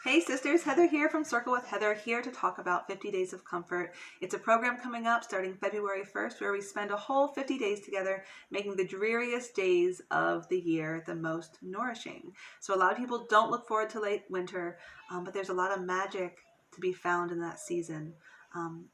Hey sisters, Heather here from Circle with Heather, here to talk about 50 Days of Comfort. It's a program coming up starting February 1st where we spend a whole 50 days together making the dreariest days of the year the most nourishing. So a lot of people don't look forward to late winter, but there's a lot of magic to be found in that season.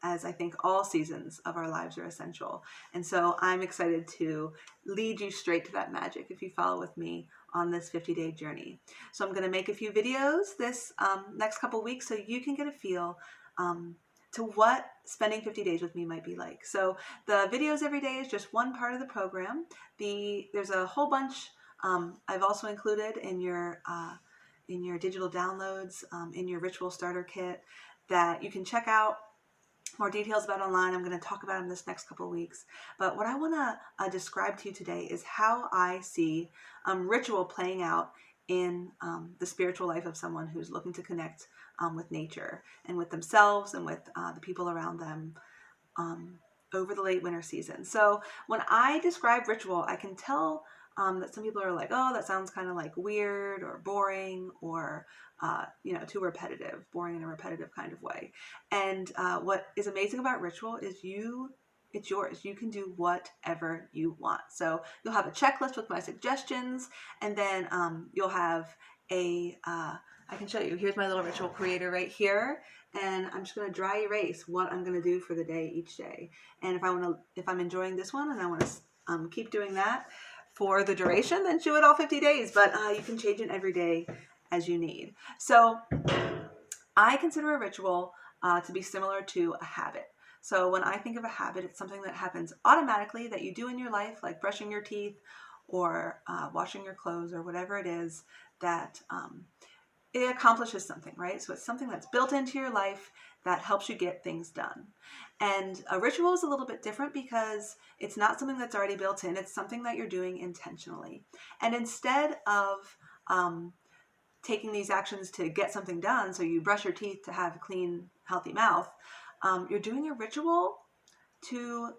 As I think all seasons of our lives are essential. And so I'm excited to lead you straight to that magic if you follow with me on this 50-day journey. So I'm going to make a few videos this next couple weeks so you can get a feel to what spending 50 days with me might be like. So the videos every day is just one part of the program. There's a whole bunch I've also included in your digital downloads, in your ritual starter kit that you can check out more details about online. I'm going to talk about in this next couple of weeks. But what I want to describe to you today is how I see ritual playing out in the spiritual life of someone who's looking to connect with nature and with themselves and with the people around them over the late winter season. So when I describe ritual, I can tell that some people are like, oh, that sounds kind of like weird or boring or too repetitive, boring in a repetitive kind of way. And what is amazing about ritual is it's yours. You can do whatever you want. So you'll have a checklist with my suggestions, and then you'll have I can show you. Here's my little ritual creator right here. And I'm just going to dry erase what I'm going to do for the day each day. And if I'm enjoying this one and I want to keep doing that for the duration, then do it all 50 days. But you can change it every day as you need. So I consider a ritual to be similar to a habit. So when I think of a habit, it's something that happens automatically that you do in your life, like brushing your teeth or washing your clothes or whatever it is that it accomplishes something, right? So it's something that's built into your life that helps you get things done. And a ritual is a little bit different because it's not something that's already built in. It's something that you're doing intentionally. And instead of taking these actions to get something done, so you brush your teeth to have a clean, healthy mouth, you're doing a ritual to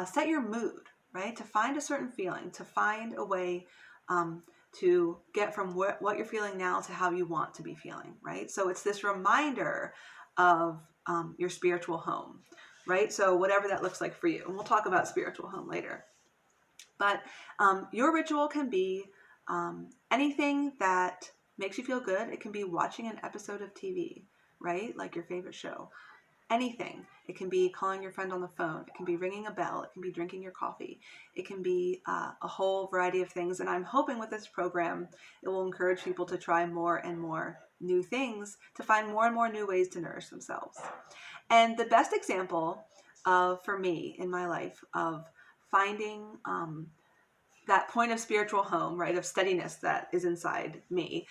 set your mood, right? To find a certain feeling, to find a way to get from what you're feeling now to how you want to be feeling, right? So it's this reminder of your spiritual home, right? So whatever that looks like for you. And we'll talk about spiritual home later. But your ritual can be anything that makes you feel good. It can be watching an episode of TV, right? Like your favorite show. Anything. It can be calling your friend on the phone. It can be ringing a bell. It can be drinking your coffee. It can be a whole variety of things. And I'm hoping with this program, it will encourage people to try more and more new things, to find more and more new ways to nourish themselves. And the best example for me in my life of finding that point of spiritual home, right, of steadiness that is inside me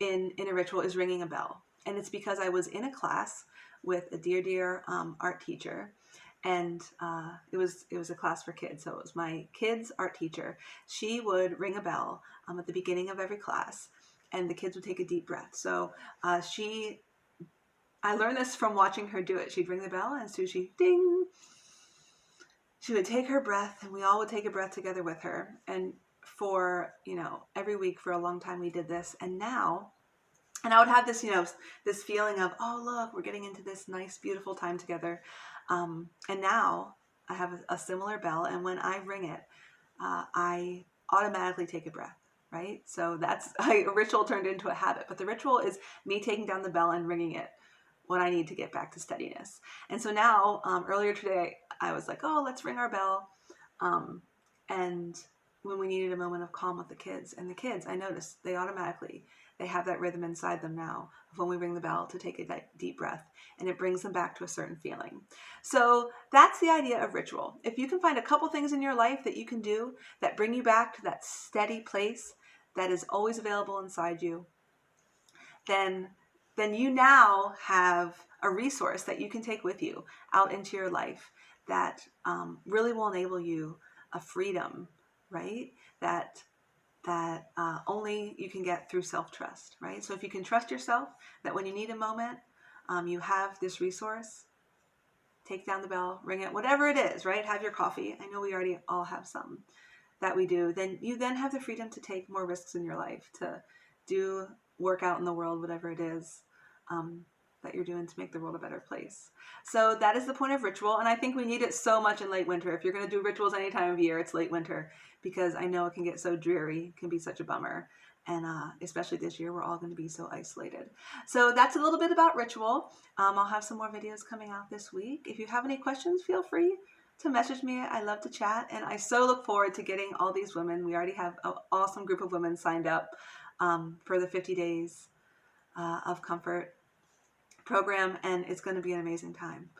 in a ritual is ringing a bell. And it's because I was in a class with a dear art teacher, and it was a class for kids. So it was my kids' art teacher. She would ring a bell at the beginning of every class, and the kids would take a deep breath. So I learned this from watching her do it. She'd ring the bell, and so she ding. She would take her breath, and we all would take a breath together with her. And for every week for a long time we did this, and I would have this, this feeling of, oh, look, we're getting into this nice, beautiful time together. And now I have a similar bell. And when I ring it, I automatically take a breath, right? So that's a ritual turned into a habit. But the ritual is me taking down the bell and ringing it when I need to get back to steadiness. And so now, earlier today, I was like, oh, let's ring our bell. And when we needed a moment of calm with the kids, I noticed they have that rhythm inside them now of when we ring the bell to take a deep breath, and it brings them back to a certain feeling. So that's the idea of ritual. If you can find a couple things in your life that you can do that bring you back to that steady place that is always available inside you, then you now have a resource that you can take with you out into your life that really will enable you a freedom, right? That only you can get through self-trust, right? So if you can trust yourself that when you need a moment, you have this resource, take down the bell, ring it, whatever it is, right? Have your coffee. I know we already all have some that we do. Then you have the freedom to take more risks in your life, to do work out in the world, whatever it is that you're doing to make the world a better place. So that is the point of ritual. And I think we need it so much in late winter. If you're going to do rituals any time of year, it's late winter, because I know it can get so dreary. It can be such a bummer. And especially this year, we're all going to be so isolated. So that's a little bit about ritual. I'll have some more videos coming out this week. If you have any questions, feel free to message me. I love to chat. And I so look forward to getting all these women. We already have an awesome group of women signed up for the 50 Days of Comfort program, and it's going to be an amazing time.